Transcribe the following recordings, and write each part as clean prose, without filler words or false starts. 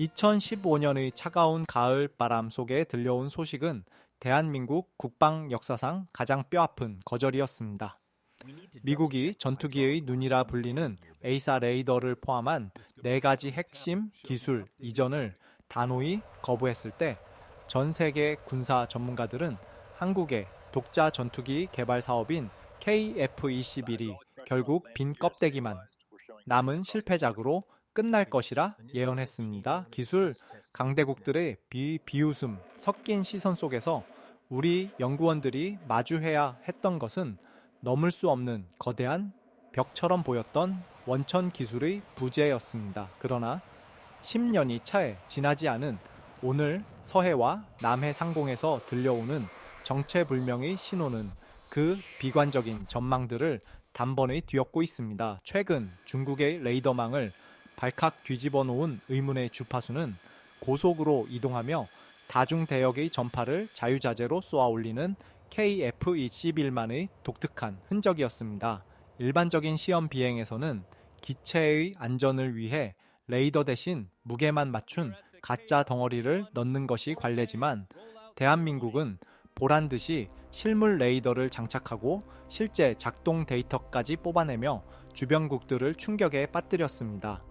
2015년의 차가운 가을 바람 속에 들려온 소식은 대한민국 국방 역사상 가장 뼈아픈 거절이었습니다. 미국이 전투기의 눈이라 불리는 에이사 레이더를 포함한 4가지 핵심 기술 이전을 단호히 거부했을 때 전 세계 군사 전문가들은 한국의 독자 전투기 개발 사업인 KF-21이 결국 빈 껍데기만 남은 실패작으로 끝날 것이라 예언했습니다. 기술 강대국들의 비웃음 섞인 시선 속에서 우리 연구원들이 마주해야 했던 것은 넘을 수 없는 거대한 벽처럼 보였던 원천 기술의 부재였습니다. 그러나 10년이 차에 지나지 않은 오늘 서해와 남해 상공에서 들려오는 정체불명의 신호는 그 비관적인 전망들을 단번에 뒤엎고 있습니다. 최근 중국의 레이더망을 발칵 뒤집어 놓은 의문의 주파수는 고속으로 이동하며 다중대역의 전파를 자유자재로 쏘아 올리는 KF-21만의 독특한 흔적이었습니다. 일반적인 시험 비행에서는 기체의 안전을 위해 레이더 대신 무게만 맞춘 가짜 덩어리를 넣는 것이 관례지만 대한민국은 보란듯이 실물 레이더를 장착하고 실제 작동 데이터까지 뽑아내며 주변국들을 충격에 빠뜨렸습니다.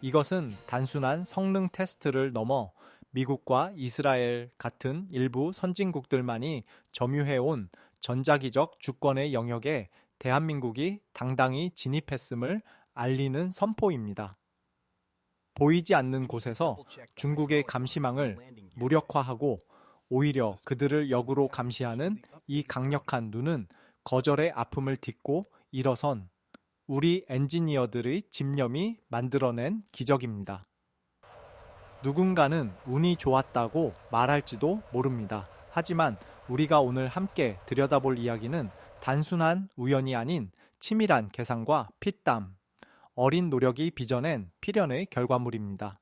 이것은 단순한 성능 테스트를 넘어 미국과 이스라엘 같은 일부 선진국들만이 점유해온 전자기적 주권의 영역에 대한민국이 당당히 진입했음을 알리는 선포입니다. 보이지 않는 곳에서 중국의 감시망을 무력화하고 오히려 그들을 역으로 감시하는 이 강력한 눈은 거절의 아픔을 딛고 일어선 우리 엔지니어들의 집념이 만들어낸 기적입니다. 누군가는 운이 좋았다고 말할지도 모릅니다. 하지만 우리가 오늘 함께 들여다볼 이야기는 단순한 우연이 아닌 치밀한 계산과 피땀, 어린 노력이 빚어낸 필연의 결과물입니다.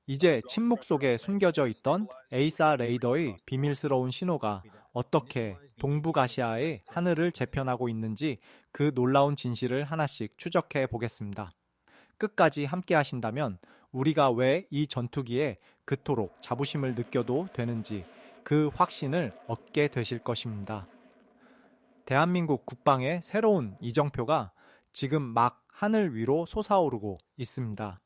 이제 침묵 속에 숨겨져 있던 에이사 레이더의 비밀스러운 신호가 어떻게 동북아시아의 하늘을 재편하고 있는지 그 놀라운 진실을 하나씩 추적해 보겠습니다. 끝까지 함께 하신다면 우리가 왜 이 전투기에 그토록 자부심을 느껴도 되는지 그 확신을 얻게 되실 것입니다. 대한민국 국방의 새로운 이정표가 지금 막 하늘 위로 솟아오르고 있습니다.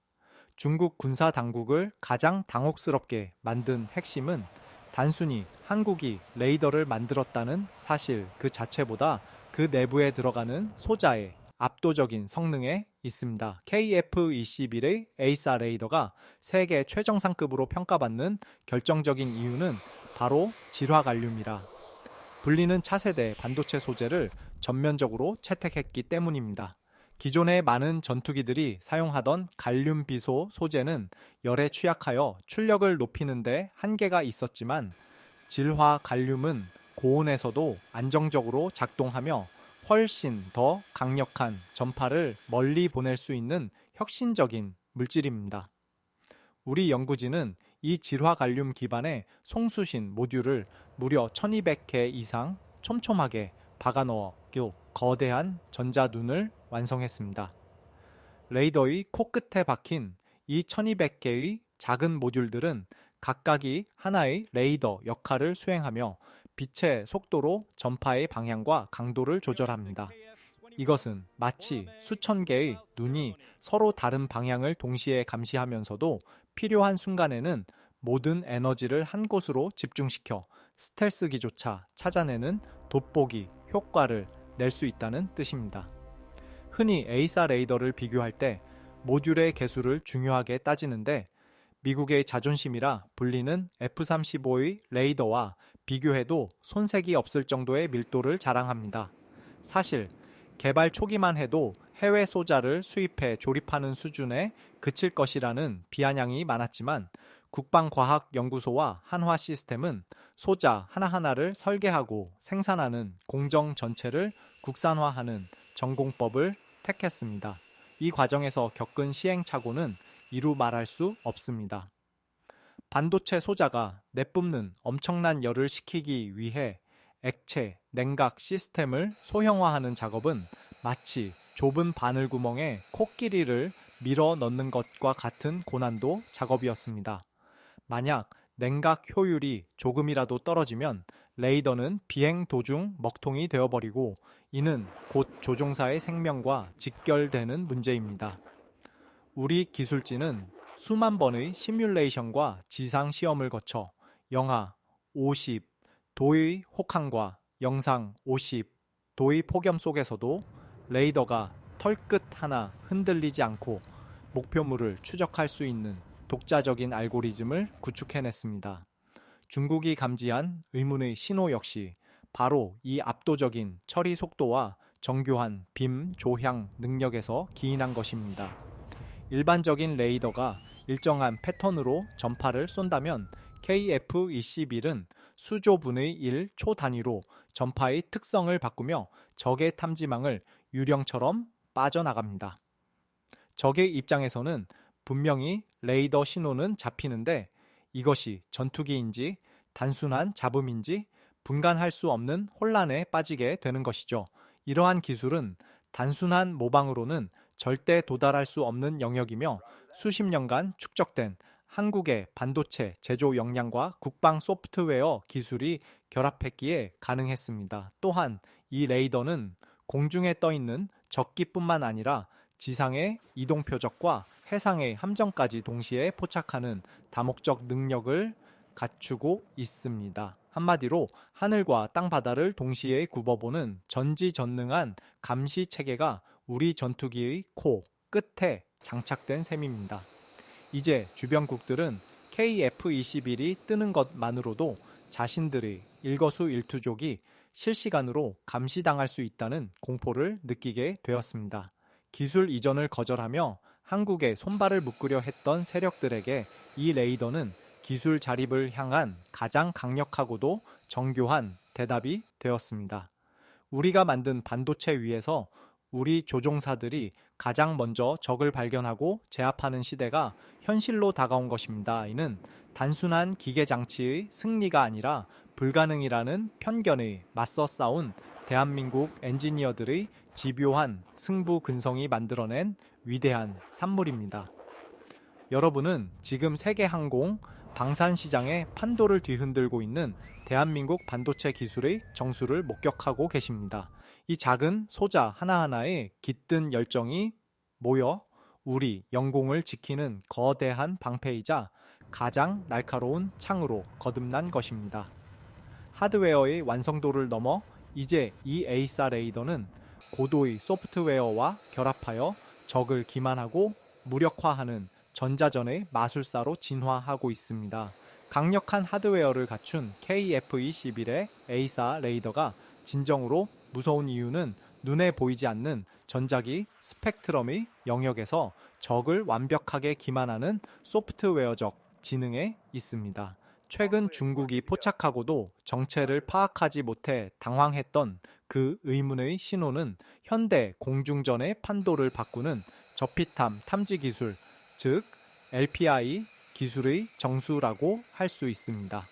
중국 군사 당국을 가장 당혹스럽게 만든 핵심은 단순히 한국이 레이더를 만들었다는 사실 그 자체보다 그 내부에 들어가는 소자의 압도적인 성능에 있습니다. KF-21의 에이사 레이더가 세계 최정상급으로 평가받는 결정적인 이유는 바로 질화갈륨이라 불리는 차세대 반도체 소재를 전면적으로 채택했기 때문입니다. 기존의 많은 전투기들이 사용하던 갈륨 비소 소재는 열에 취약하여 출력을 높이는 데 한계가 있었지만 질화 갈륨은 고온에서도 안정적으로 작동하며 훨씬 더 강력한 전파를 멀리 보낼 수 있는 혁신적인 물질입니다. 우리 연구진은 이 질화 갈륨 기반의 송수신 모듈을 무려 1200개 이상 촘촘하게 박아넣어 거대한 전자눈을 완성했습니다. 레이더의 코끝에 박힌 이 1200개의 작은 모듈들은 각각이 하나의 레이더 역할을 수행하며 빛의 속도로 전파의 방향과 강도를 조절합니다. 이것은 마치 수천 개의 눈이 서로 다른 방향을 동시에 감시하면서도 필요한 순간에는 모든 에너지를 한 곳으로 집중시켜 스텔스기조차 찾아내는 돋보기 효과를 낼 수 있다는 뜻입니다. 흔히 에이사 레이더를 비교할 때 모듈의 개수를 중요하게 따지는데 미국의 자존심이라 불리는 F-35의 레이더와 비교해도 손색이 없을 정도의 밀도를 자랑합니다. 사실 개발 초기만 해도 해외 소자를 수입해 조립하는 수준에 그칠 것이라는 비아냥이 많았지만 국방과학연구소와 한화시스템은 소자 하나하나를 설계하고 생산하는 공정 전체를 국산화하는 전공법을 택했습니다. 이 과정에서 겪은 시행착오는 이루 말할 수 없습니다. 반도체 소자가 내뿜는 엄청난 열을 식히기 위해 액체, 냉각 시스템을 소형화하는 작업은 마치 좁은 바늘 구멍에 코끼리를 밀어 넣는 것과 같은 고난도 작업이었습니다. 만약 냉각 효율이 조금이라도 떨어지면 레이더는 비행 도중 먹통이 되어버리고 이는 곧 조종사의 생명과 직결되는 문제입니다. 우리 기술진은 수만 번의 시뮬레이션과 지상 시험을 거쳐 영하 50 도의 혹한과 영상 50 도의 폭염 속에서도 레이더가 털끝 하나 흔들리지 않고 목표물을 추적할 수 있는 독자적인 알고리즘을 구축해냈습니다. 중국이 감지한 의문의 신호 역시 바로 이 압도적인 처리 속도와 정교한 빔 조향 능력에서 기인한 것입니다. 일반적인 레이더가 일정한 패턴으로 전파를 쏜다면 KF-21은 수조분의 1 초 단위로 전파의 특성을 바꾸며 적의 탐지망을 유령처럼 빠져나갑니다. 적의 입장에서는 분명히 레이더 신호는 잡히는데 이것이 전투기인지 단순한 잡음인지 분간할 수 없는 혼란에 빠지게 되는 것이죠. 이러한 기술은 단순한 모방으로는 절대 도달할 수 없는 영역이며 수십 년간 축적된 한국의 반도체 제조 역량과 국방 소프트웨어 기술이 결합했기에 가능했습니다. 또한 이 레이더는 공중에 떠 있는 적기뿐만 아니라 지상의 이동 표적과 해상의 함정까지 동시에 포착하는 다목적 능력을 갖추고 있습니다. 한마디로 하늘과 땅바다를 동시에 굽어보는 전지전능한 감시 체계가 우리 전투기의 코, 끝에 장착된 셈입니다. 이제 주변국들은 KF-21이 뜨는 것만으로도 자신들의 일거수일투족이 실시간으로 감시당할 수 있다는 공포를 느끼게 되었습니다. 기술 이전을 거절하며 한국에 손발을 묶으려 했던 세력들에게 이 레이더는 기술 자립을 향한 가장 강력하고도 정교한 대답이 되었습니다. 우리가 만든 반도체 위에서 우리 조종사들이 가장 먼저 적을 발견하고 제압하는 시대가 현실로 다가온 것입니다. 이는 단순한 기계 장치의 승리가 아니라 불가능이라는 편견에 맞서 싸운 대한민국 엔지니어들의 집요한 승부 근성이 만들어낸 위대한 산물입니다. 여러분은 지금 세계항공 방산시장의 판도를 뒤흔들고 있는 대한민국 반도체 기술의 정수를 목격하고 계십니다. 이 작은 소자 하나하나에 깃든 열정이 모여 우리 영공을 지키는 거대한 방패이자 가장 날카로운 창으로 거듭난 것입니다. 하드웨어의 완성도를 넘어 이제 이 에이사 레이더는 고도의 소프트웨어와 결합하여 적을 기만하고 무력화하는 전자전의 마술사로 진화하고 있습니다. 강력한 하드웨어를 갖춘 KF-21의 에이사 레이더가 진정으로 무서운 이유는 눈에 보이지 않는 전자기 스펙트럼의 영역에서 적을 완벽하게 기만하는 소프트웨어적 지능에 있습니다. 최근 중국이 포착하고도 정체를 파악하지 못해 당황했던 그 의문의 신호는 현대 공중전의 판도를 바꾸는 저피탐 탐지 기술, 즉 LPI 기술의 정수라고 할 수 있습니다.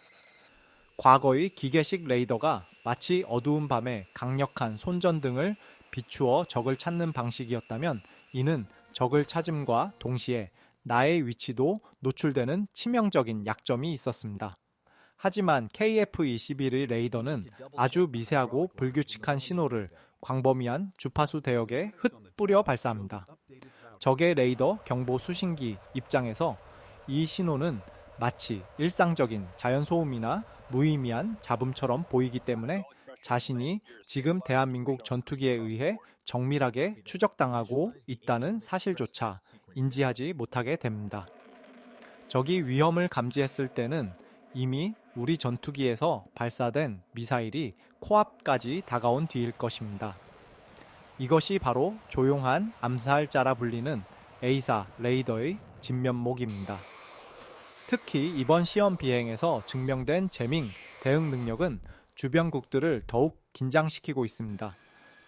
과거의 기계식 레이더가 마치 어두운 밤에 강력한 손전등을 비추어 적을 찾는 방식이었다면 이는 적을 찾음과 동시에 나의 위치도 노출되는 치명적인 약점이 있었습니다. 하지만 KF-21의 레이더는 아주 미세하고 불규칙한 신호를 광범위한 주파수 대역에 흩뿌려 발사합니다. 적의 레이더 경보 수신기 입장에서 이 신호는 마치 일상적인 자연소음이나 무의미한 잡음처럼 보이기 때문에 자신이 지금 대한민국 전투기에 의해 정밀하게 추적당하고 있다는 사실조차 인지하지 못하게 됩니다. 적이 위험을 감지했을 때는 이미 우리 전투기에서 발사된 미사일이 코앞까지 다가온 뒤일 것입니다. 이것이 바로 조용한 암살자라 불리는 에이사 레이더의 진면목입니다. 특히 이번 시험 비행에서 증명된 재밍 대응 능력은 주변국들을 더욱 긴장시키고 있습니다.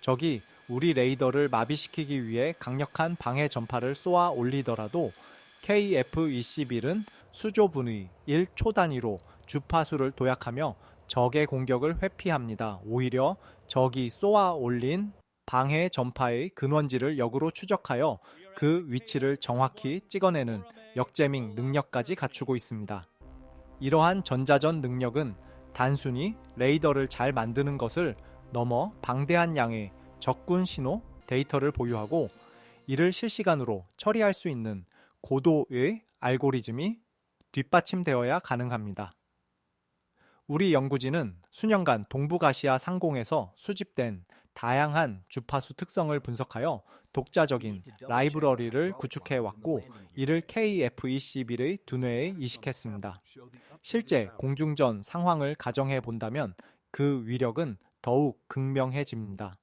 적이 우리 레이더를 마비시키기 위해 강력한 방해 전파를 쏘아 올리더라도 KF-21은 수조분의 1초 단위로 주파수를 도약하며 적의 공격을 회피합니다. 오히려 적이 쏘아 올린 방해 전파의 근원지를 역으로 추적하여 그 위치를 정확히 찍어내는 역재밍 능력까지 갖추고 있습니다. 이러한 전자전 능력은 단순히 레이더를 잘 만드는 것을 넘어 방대한 양의 적군 신호 데이터를 보유하고 이를 실시간으로 처리할 수 있는 고도의 알고리즘이 뒷받침되어야 가능합니다. 우리 연구진은 수년간 동북아시아 상공에서 수집된 다양한 주파수 특성을 분석하여 독자적인 라이브러리를 구축해 왔고 이를 KF-21의 두뇌에 이식했습니다. 실제 공중전 상황을 가정해 본다면 그 위력은 더욱 극명해집니다.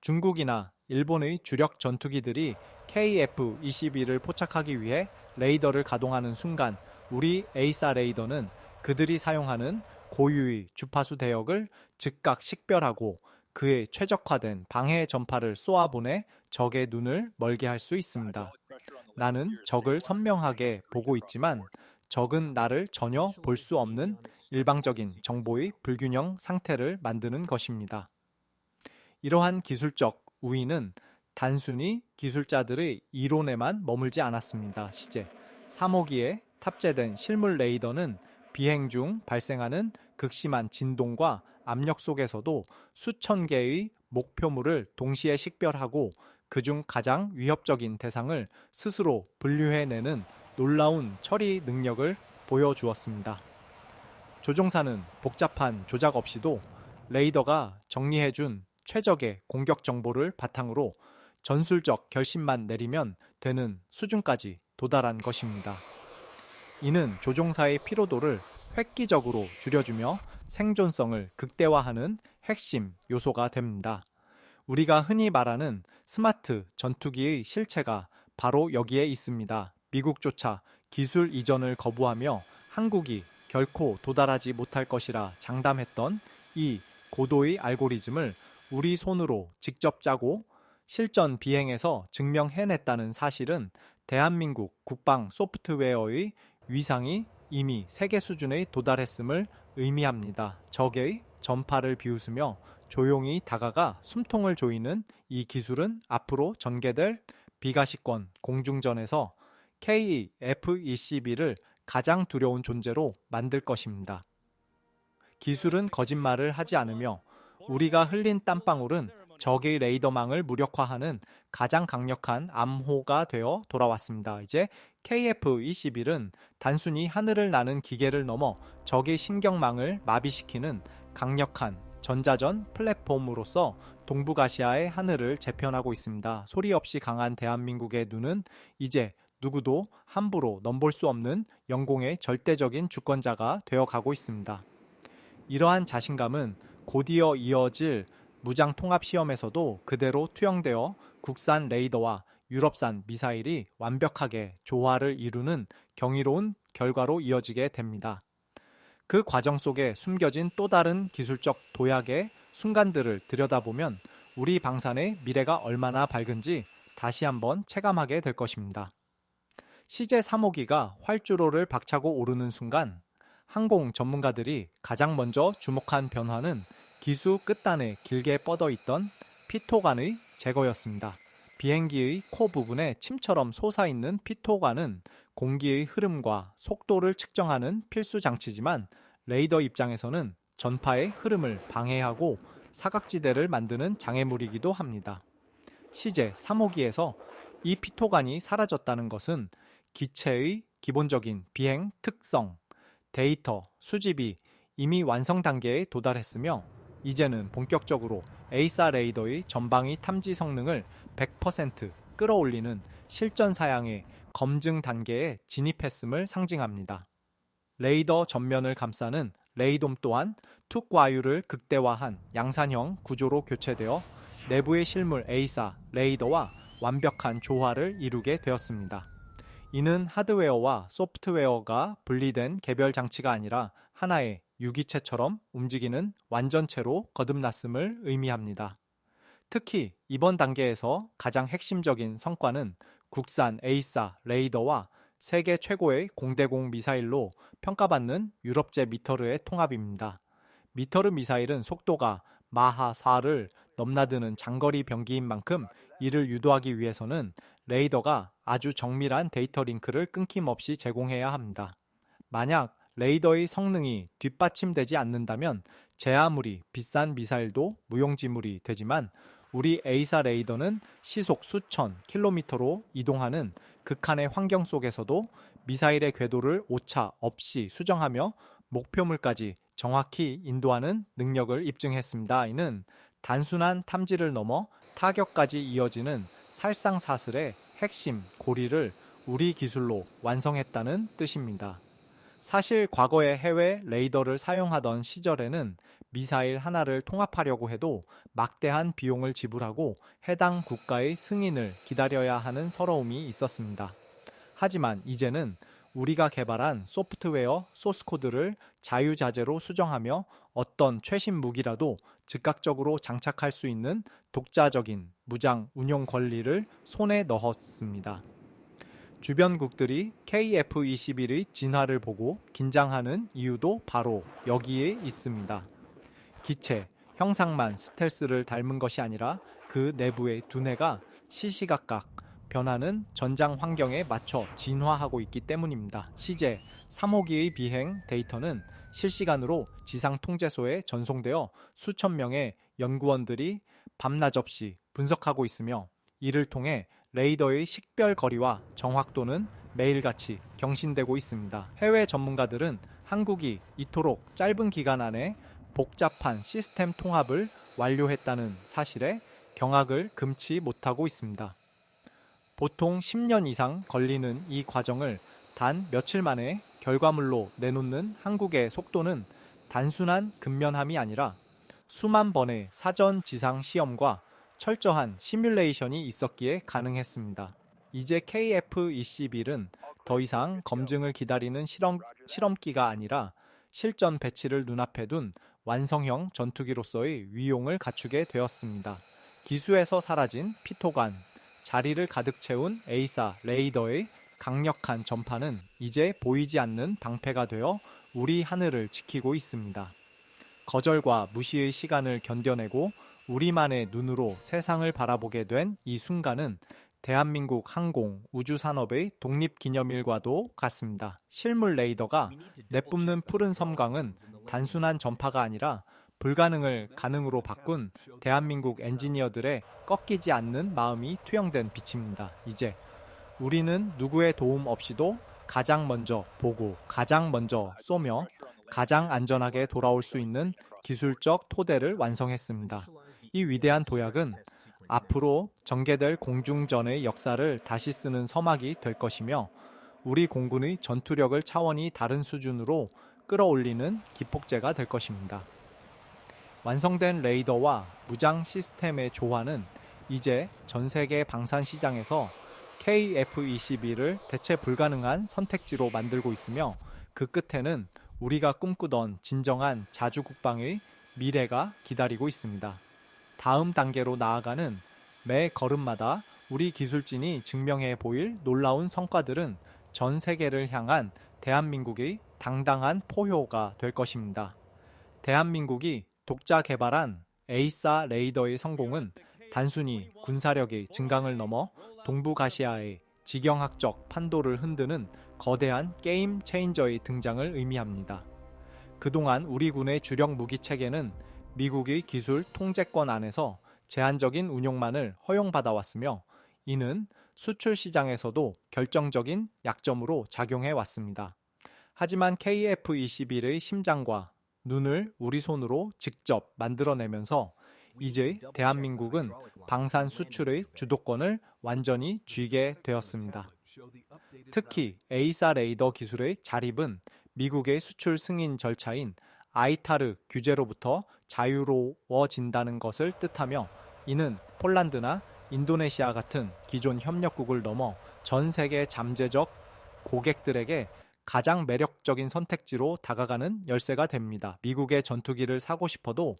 중국이나 일본의 주력 전투기들이 KF-21을 포착하기 위해 레이더를 가동하는 순간 우리 에이사 레이더는 그들이 사용하는 고유의 주파수 대역을 즉각 식별하고 그에 최적화된 방해 전파를 쏘아보내 적의 눈을 멀게 할 수 있습니다. 나는 적을 선명하게 보고 있지만 적은 나를 전혀 볼 수 없는 일방적인 정보의 불균형 상태를 만드는 것입니다. 이러한 기술적 우위는 단순히 기술자들의 이론에만 머물지 않았습니다. 시제 3호기에 탑재된 실물 레이더는 비행 중 발생하는 극심한 진동과 압력 속에서도 수천 개의 목표물을 동시에 식별하고 그중 가장 위협적인 대상을 스스로 분류해내는 놀라운 처리 능력을 보여주었습니다. 조종사는 복잡한 조작 없이도 레이더가 정리해준 최적의 공격 정보를 바탕으로 전술적 결심만 내리면 되는 수준까지 도달한 것입니다. 이는 조종사의 피로도를 획기적으로 줄여주며 생존성을 극대화하는 핵심 요소가 됩니다. 우리가 흔히 말하는 스마트 전투기의 실체가 바로 여기에 있습니다. 미국조차 기술 이전을 거부하며 한국이 결코 도달하지 못할 것이라 장담했던 이 고도의 알고리즘을 우리 손으로 직접 짜고 실전 비행에서 증명해냈다는 사실은 대한민국 국방 소프트웨어의 위상이 이미 세계 수준에 도달했음을 의미합니다. 적의 전파를 비웃으며 조용히 다가가 숨통을 조이는 이 기술은 앞으로 전개될 비가시권 공중전에서 KF-21을 가장 두려운 존재로 만들 것입니다. 기술은 거짓말을 하지 않으며 우리가 흘린 땀방울은 적의 레이더망을 무력화하는 가장 강력한 암호가 되어 돌아왔습니다. 이제 KF-21은 단순히 하늘을 나는 기계를 넘어 적의 신경망을 마비시키는 강력한 전자전 플랫폼으로서 동북아시아의 하늘을 재편하고 있습니다. 소리 없이 강한 대한민국의 눈은 이제 누구도 함부로 넘볼 수 없는 영공의 절대적인 주권자가 되어가고 있습니다. 이러한 자신감은 곧이어 이어질 무장통합시험에서도 그대로 투영되어 국산 레이더와 유럽산 미사일이 완벽하게 조화를 이루는 경이로운 결과로 이어지게 됩니다. 그 과정 속에 숨겨진 또 다른 기술적 도약의 순간들을 들여다보면 우리 방산의 미래가 얼마나 밝은지 다시 한번 체감하게 될 것입니다. CJ 3호기가 활주로를 박차고 오르는 순간 항공 전문가들이 가장 먼저 주목한 변화는 기수 끝단에 길게 뻗어 있던 피토관의 제거였습니다. 비행기의 코 부분에 침처럼 솟아있는 피토관은 공기의 흐름과 속도를 측정하는 필수 장치지만 레이더 입장에서는 전파의 흐름을 방해하고 사각지대를 만드는 장애물이기도 합니다. CJ 3호기에서 이 피토관이 사라졌다는 것은 기체의 기본적인 비행 특성, 데이터 수집이 이미 완성 단계에 도달했으며 이제는 본격적으로 에이사 레이더의 전방위 탐지 성능을 100% 끌어올리는 실전 사양의 검증 단계에 진입했음을 상징합니다. 레이더 전면을 감싸는 레이돔 또한 툭 와유를 극대화한 양산형 구조로 교체되어 내부의 실물 에이사 레이더와 완벽한 조화를 이루게 되었습니다. 이는 하드웨어와 소프트웨어가 분리된 개별 장치가 아니라 하나의 유기체처럼 움직이는 완전체로 거듭났음을 의미합니다. 특히 이번 단계에서 가장 핵심적인 성과는 국산 에이사 레이더와 세계 최고의 공대공 미사일로 평가받는 유럽제 미터르의 통합입니다. 미터르 미사일은 속도가 마하 4를 넘나드는 장거리 병기인 만큼 이를 유도하기 위해서는 레이더가 아주 정밀한 데이터 링크를 끊김없이 제공해야 합니다. 만약 레이더의 성능이 뒷받침되지 않는다면 제 아무리 비싼 미사일도 무용지물이 되지만 우리 A사 레이더는 시속 수천 킬로미터로 이동하는 극한의 환경 속에서도 미사일의 궤도를 오차 없이 수정하며 목표물까지 정확히 인도하는 능력을 입증했습니다. 이는 단순한 탐지를 넘어 타격까지 이어지는 살상사슬의 핵심 고리를 우리 기술로 완성했다는 뜻입니다. 사실 과거에 해외 레이더를 사용하던 시절에는 미사일 하나를 통합하려고 해도 막대한 비용을 지불하고 해당 국가의 승인을 기다려야 하는 서러움이 있었습니다. 하지만 이제는 우리가 개발한 소프트웨어 소스코드를 자유자재로 수정하며 어떤 최신 무기라도 즉각적으로 장착할 수 있는 독자적인 무장 운용 권리를 손에 넣었습니다. 주변국들이 KF-21의 진화를 보고 긴장하는 이유도 바로 여기에 있습니다. 기체, 형상만 스텔스를 닮은 것이 아니라 그 내부의 두뇌가 시시각각 변하는 전장 환경에 맞춰 진화하고 있기 때문입니다. 시제 3호기의 비행 데이터는 실시간으로 지상 통제소에 전송되어 수천 명의 연구원들이 밤낮 없이 분석하고 있으며 이를 통해 레이더의 식별 거리와 정확도는 매일같이 경신되고 있습니다. 해외 전문가들은 한국이 이토록 짧은 기간 안에 복잡한 시스템 통합을 완료했다는 사실에 경악을 금치 못하고 있습니다. 보통 10년 이상 걸리는 이 과정을 단 며칠 만에 결과물로 내놓는 한국의 속도는 단순한 근면함이 아니라 수만 번의 사전 지상 시험과 철저한 시뮬레이션이 있었기에 가능했습니다. 이제 KF-21은 더 이상 검증을 기다리는 실험기가 아니라 실전 배치를 눈앞에 둔 완성형 전투기로서의 위용을 갖추게 되었습니다. 기수에서 사라진 피토간, 자리를 가득 채운 A사 레이더의 강력한 전파는 이제 보이지 않는 방패가 되어 우리 하늘을 지키고 있습니다. 거절과 무시의 시간을 견뎌내고 우리만의 눈으로 세상을 바라보게 된 이 순간은 대한민국 항공 우주 산업의 독립기념일과도 같습니다. 실물 레이더가 내뿜는 푸른 섬광은 단순한 전파가 아니라 불가능을 가능으로 바꾼 대한민국 엔지니어들의 꺾이지 않는 마음이 투영된 빛입니다. 이제 우리는 누구의 도움 없이도 가장 먼저 보고 가장 먼저 쏘며 가장 안전하게 돌아올 수 있는 기술적 토대를 완성했습니다. 이 위대한 도약은 앞으로 전개될 공중전의 역사를 다시 쓰는 서막이 될 것이며 우리 공군의 전투력을 차원이 다른 수준으로 끌어올리는 기폭제가 될 것입니다. 완성된 레이더와 무장 시스템의 조화는 이제 전 세계 방산 시장에서 KF-21을 대체 불가능한 선택지로 만들고 있으며 그 끝에는 우리가 꿈꾸던 진정한 자주국방의 미래가 기다리고 있습니다. 다음 단계로 나아가는 매 걸음마다 우리 기술진이 증명해 보일 놀라운 성과들은 전 세계를 향한 대한민국의 당당한 포효가 될 것입니다. 대한민국이 독자 개발한 A사 레이더의 성공은 단순히 군사력의 증강을 넘어 동북아시아의 지경학적 판도를 흔드는 거대한 게임 체인저의 등장을 의미합니다. 그동안 우리 군의 주력 무기 체계는 미국의 기술 통제권 안에서 제한적인 운용만을 허용받아왔으며 이는 수출 시장에서도 결정적인 약점으로 작용해 왔습니다. 하지만 KF-21의 심장과 눈을 우리 손으로 직접 만들어내면서 이제 대한민국은 방산 수출의 주도권을 완전히 쥐게 되었습니다. 특히 A사 레이더 기술의 자립은 미국의 수출 승인 절차인 아이타르 규제로부터 자유로워진다는 것을 뜻하며 이는 폴란드나 인도네시아 같은 기존 협력국을 넘어 전 세계 잠재적 고객들에게 가장 매력적인 선택지로 다가가는 열쇠가 됩니다. 미국의 전투기를 사고 싶어도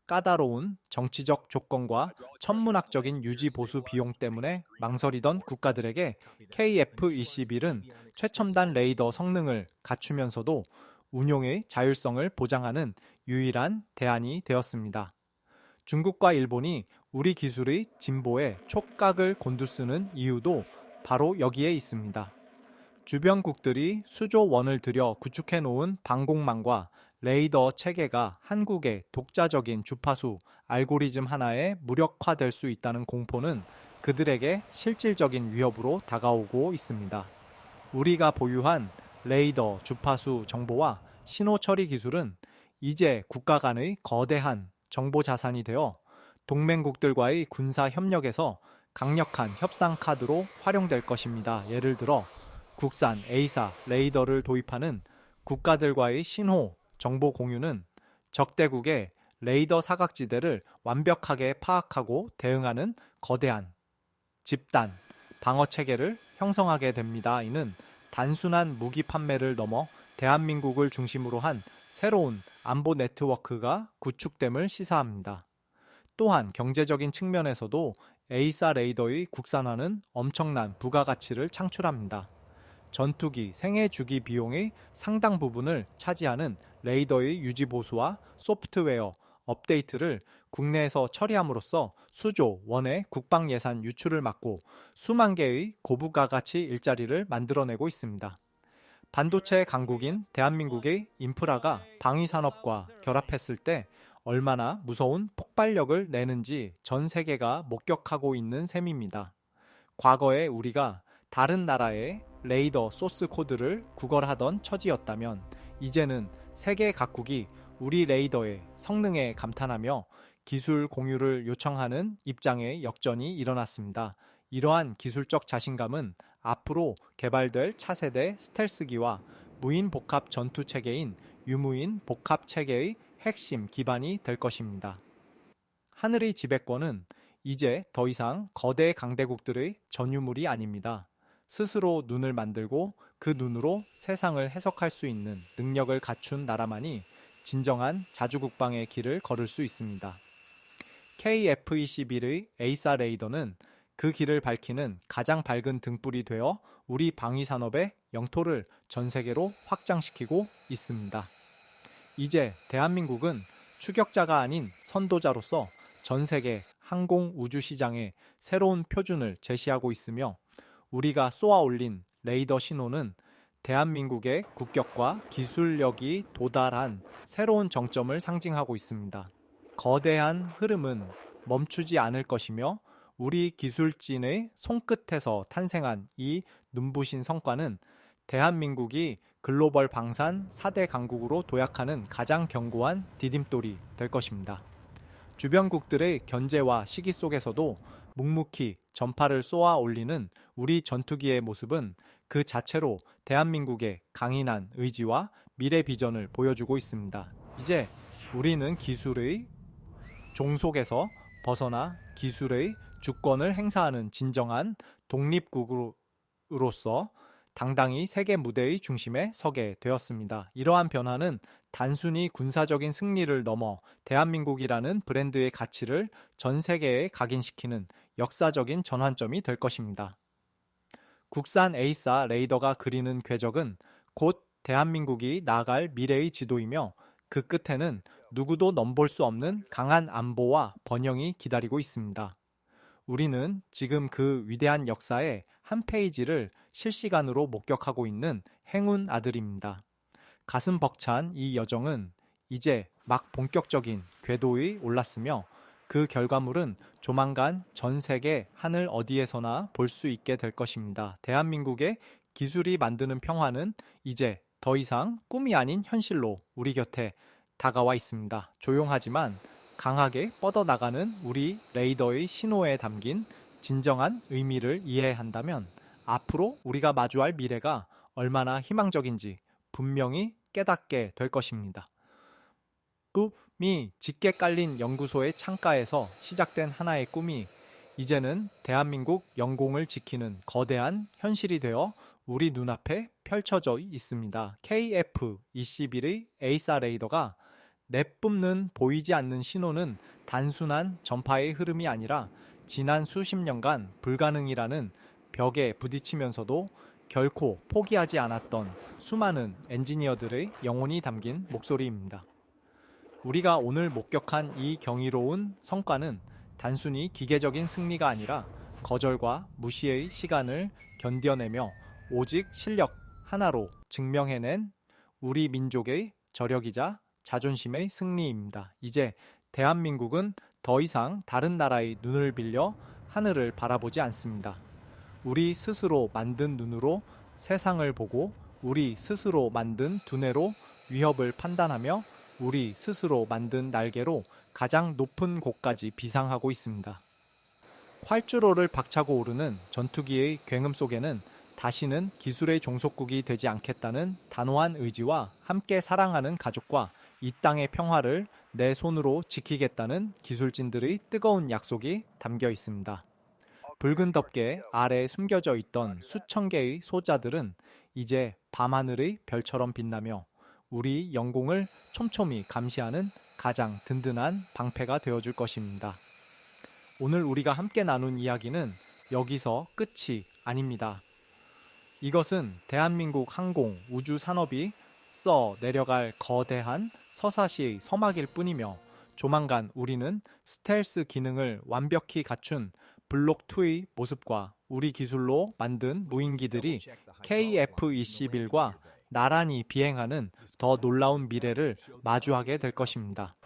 까다로운 정치적 조건과 천문학적인 유지 보수 비용 때문에 망설이던 국가들에게 KF-21은 최첨단 레이더 성능을 갖추면서도 운용의 자율성을 보장하는 유일한 대안이 되었습니다. 중국과 일본이 우리 기술의 진보에 촉각을 곤두쓰는 이유도 바로 여기에 있습니다. 주변국들이 수조 원을 들여 구축해 놓은 방공망과 레이더 체계가 한국의 독자적인 주파수 알고리즘 하나에 무력화될 수 있다는 공포는 그들에게 실질적인 위협으로 다가오고 있습니다. 우리가 보유한 레이더 주파수 정보와 신호 처리 기술은 이제 국가 간의 거대한 정보 자산이 되어 동맹국들과의 군사 협력에서 강력한 협상 카드로 활용될 것입니다. 예를 들어 국산 A사 레이더를 도입하는 국가들과의 신호 정보 공유는 적대국의 레이더 사각지대를 완벽하게 파악하고 대응하는 거대한 집단 방어 체계를 형성하게 됩니다. 이는 단순한 무기 판매를 넘어 대한민국을 중심으로 한 새로운 안보 네트워크가 구축됨을 시사합니다. 또한 경제적인 측면에서도 A사 레이더의 국산화는 엄청난 부가가치를 창출합니다. 전투기 생애 주기 비용의 상당 부분을 차지하는 레이더의 유지 보수와 소프트웨어 업데이트를 국내에서 처리함으로써 수조 원의 국방 예산 유출을 막고 수만 개의 고부가가치 일자리를 만들어내고 있습니다. 반도체 강국인 대한민국의 인프라가 방위산업과 결합했을 때 얼마나 무서운 폭발력을 내는지 전 세계가 목격하고 있는 셈입니다. 과거에 우리가 다른 나라의 레이더 소스 코드를 구걸하던 처지였다면 이제는 세계 각국이 우리 레이더의 성능에 감탄하며 기술 공유를 요청하는 입장의 역전이 일어났습니다. 이러한 기술적 자신감은 앞으로 개발될 차세대 스텔스기와 무인 복합 전투 체계인 유무인 복합 체계의 핵심 기반이 될 것입니다. 하늘의 지배권은 이제 더 이상 거대 강대국들의 전유물이 아닙니다. 스스로 눈을 만들고 그 눈으로 세상을 해석할 수 있는 능력을 갖춘 나라만이 진정한 자주국방의 길을 걸을 수 있습니다. KF-21의 A사 레이더는 그 길을 밝히는 가장 밝은 등불이 되어 우리 방위산업의 영토를 전 세계로 확장시키고 있습니다. 이제 대한민국은 추격자가 아닌 선도자로서 전 세계 항공 우주 시장에 새로운 표준을 제시하고 있으며 우리가 쏘아 올린 레이더 신호는 대한민국의 국격과 기술력이 도달한 새로운 정점을 상징하고 있습니다. 거대한 흐름은 멈추지 않을 것이며 우리 기술진의 손끝에서 탄생한 이 눈부신 성과는 대한민국이 글로벌 방산 4대 강국으로 도약하는 가장 견고한 디딤돌이 될 것입니다. 주변국들의 견제와 시기 속에서도 묵묵히 전파를 쏘아 올리는 우리 전투기의 모습은 그 자체로 대한민국의 강인한 의지와 미래 비전을 보여주고 있습니다. 이제 우리는 기술의 종속에서 벗어나 기술의 주권을 행사하는 진정한 독립국으로서 당당히 세계 무대의 중심에 서게 되었습니다. 이러한 변화는 단순히 군사적인 승리를 넘어 대한민국이라는 브랜드의 가치를 전 세계에 각인시키는 역사적인 전환점이 될 것입니다. 국산 A사 레이더가 그리는 궤적은 곧 대한민국이 나아갈 미래의 지도이며 그 끝에는 누구도 넘볼 수 없는 강한 안보와 번영이 기다리고 있습니다. 우리는 지금 그 위대한 역사의 한 페이지를 실시간으로 목격하고 있는 행운 아들입니다. 가슴 벅찬 이 여정은 이제 막 본격적인 궤도에 올랐으며 그 결과물은 조만간 전 세계 하늘 어디에서나 볼 수 있게 될 것입니다. 대한민국의 기술이 만드는 평화는 이제 더 이상 꿈이 아닌 현실로 우리 곁에 다가와 있습니다. 조용하지만 강하게 뻗어나가는 우리 레이더의 신호에 담긴 진정한 의미를 이해한다면 앞으로 우리가 마주할 미래가 얼마나 희망적인지 분명히 깨닫게 될 것입니다. 꿈이 짙게 깔린 연구소의 창가에서 시작된 하나의 꿈이 이제는 대한민국 영공을 지키는 거대한 현실이 되어 우리 눈앞에 펼쳐져 있습니다. KF-21의 A사 레이더가 내뿜는 보이지 않는 신호는 단순한 전파의 흐름이 아니라 지난 수십 년간 불가능이라는 벽에 부딪히면서도 결코 포기하지 않았던 수많은 엔지니어들의 영혼이 담긴 목소리입니다. 우리가 오늘 목격한 이 경이로운 성과는 단순히 기계적인 승리가 아니라 거절과 무시의 시간을 견뎌내며 오직 실력 하나로 증명해낸 우리 민족의 저력이자 자존심의 승리입니다. 이제 대한민국은 더 이상 다른 나라의 눈을 빌려 하늘을 바라보지 않습니다. 우리 스스로 만든 눈으로 세상을 보고 우리 스스로 만든 두뇌로 위협을 판단하며 우리 스스로 만든 날개로 가장 높은 곳까지 비상하고 있습니다. 활주로를 박차고 오르는 전투기의 굉음 속에는 다시는 기술의 종속국이 되지 않겠다는 단호한 의지와 함께 사랑하는 가족과 이 땅의 평화를 내 손으로 지키겠다는 기술진들의 뜨거운 약속이 담겨 있습니다. 붉은 덮개 아래에 숨겨져 있던 수천 개의 소자들은 이제 밤하늘의 별처럼 빛나며 우리 영공을 촘촘히 감시하는 가장 든든한 방패가 되어줄 것입니다. 오늘 우리가 함께 나눈 이야기는 여기서 끝이 아닙니다. 이것은 대한민국 항공 우주 산업이 써 내려갈 거대한 서사시의 서막일 뿐이며 조만간 우리는 스텔스 기능을 완벽히 갖춘 블록2의 모습과 우리 기술로 만든 무인기들이 KF-21과 나란히 비행하는 더 놀라운 미래를 마주하게 될 것입니다.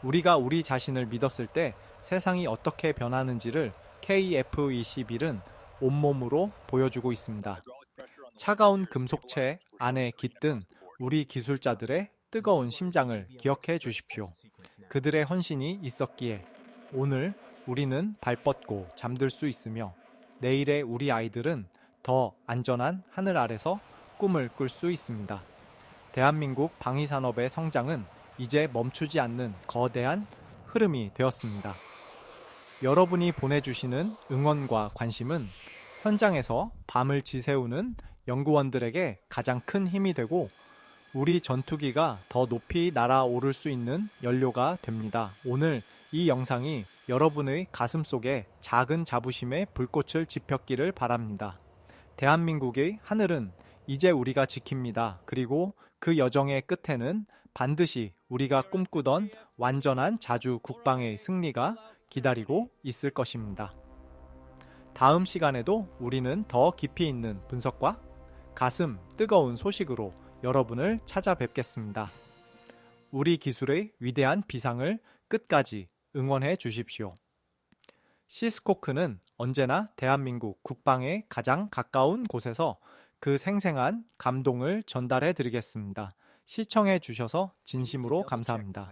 우리가 우리 자신을 믿었을 때 세상이 어떻게 변하는지를 KF-21은 온몸으로 보여주고 있습니다. 차가운 금속체 안에 깃든 우리 기술자들의 뜨거운 심장을 기억해 주십시오. 그들의 헌신이 있었기에 오늘 우리는 발 뻗고 잠들 수 있으며 내일의 우리 아이들은 더 안전한 하늘 아래서 꿈을 꿀 수 있습니다. 대한민국 방위산업의 성장은 이제 멈추지 않는 거대한 흐름이 되었습니다. 여러분이 보내주시는 응원과 관심은 현장에서 밤을 지새우는 연구원들에게 가장 큰 힘이 되고 우리 전투기가 더 높이 날아오를 수 있는 연료가 됩니다. 오늘 이 영상이 여러분의 가슴 속에 작은 자부심의 불꽃을 지폈기를 바랍니다. 대한민국의 하늘은 이제 우리가 지킵니다. 그리고 그 여정의 끝에는 반드시 우리가 꿈꾸던 완전한 자주 국방의 승리가 기다리고 있을 것입니다. 다음 시간에도 우리는 더 깊이 있는 분석과 가슴 뜨거운 소식으로 여러분을 찾아뵙겠습니다. 우리 기술의 위대한 비상을 끝까지 응원해 주십시오. 시스코크는 언제나 대한민국 국방에 가장 가까운 곳에서 그 생생한 감동을 전달해 드리겠습니다. 시청해 주셔서 진심으로 감사합니다.